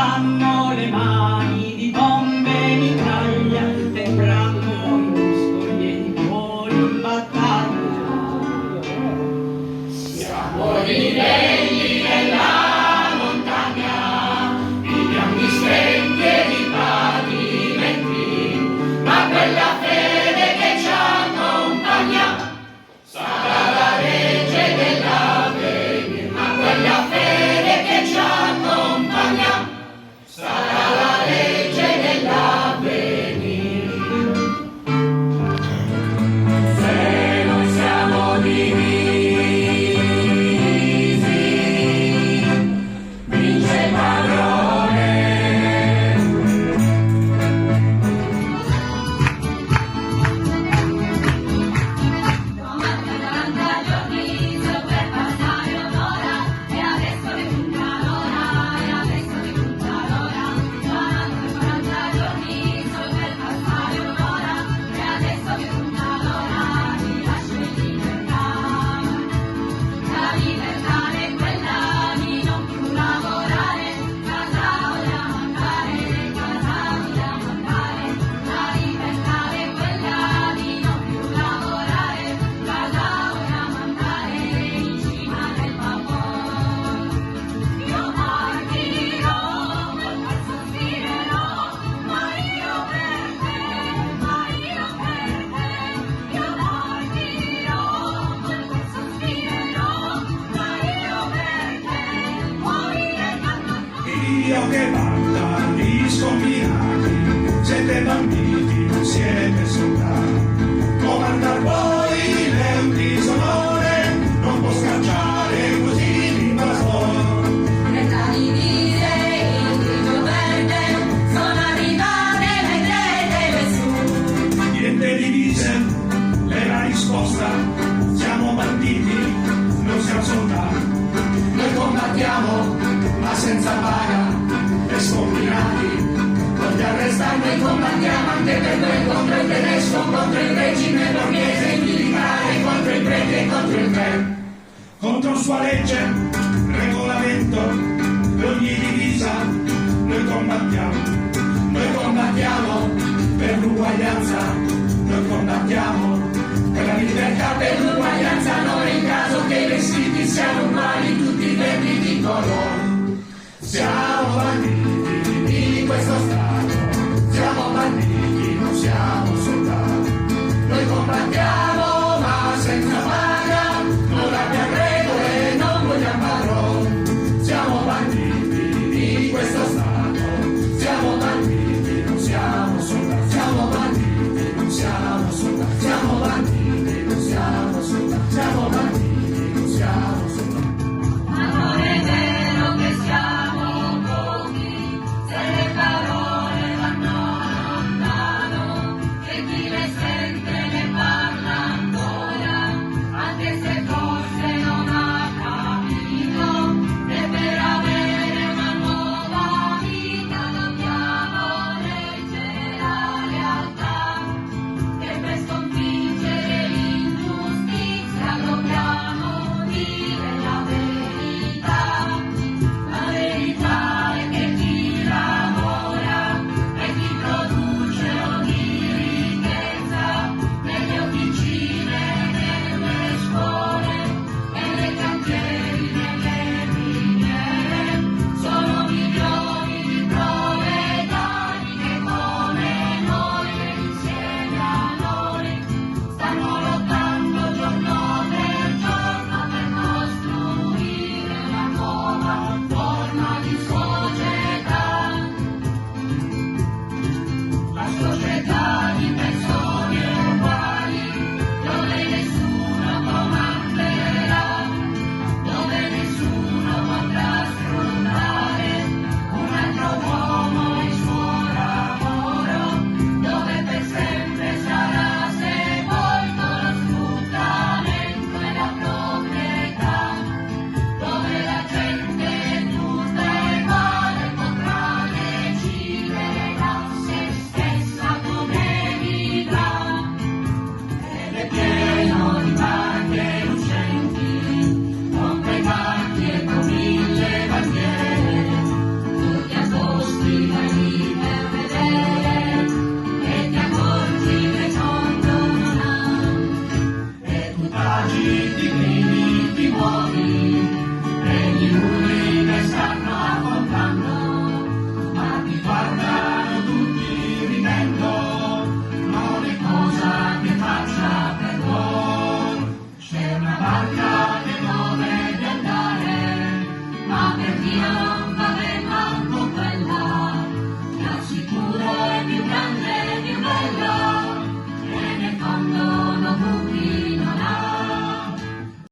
alzammo le mani di bombe e mitraglia, tembrammo i muscoli e i cuori in battaglia. Siamo ribelli nella montagna, viviamo di stenti e di pavimenti, ma quella fede che ci accompagna sarà la legge dell'avvenire, ma quella fede che ci accompagna sarà la legge dell'avvenire. Se noi siamo divisi, vince il padrone. Dio che batta gli scombinati, siete bambini, non siete soldati. Comandar voi è un disonore, non può scacciare così l'invasore. Nella divise il grigio verde, sono arrivate vedete su. Niente divise, è la risposta, siamo banditi, non siamo soldati. Noi combattiamo, ma senza paga, e scombinati, con gli arrestati noi combattiamo anche per noi contro il tedesco, contro il regime borghese, il militare, contro il prete e contro il re. Contro sua legge, regolamento, ogni divisa, noi combattiamo per l'uguaglianza, noi combattiamo per la libertà, per l'uguaglianza, non in caso che i vestiti siano uguali, tutti verdi di colore. Siamo banditi.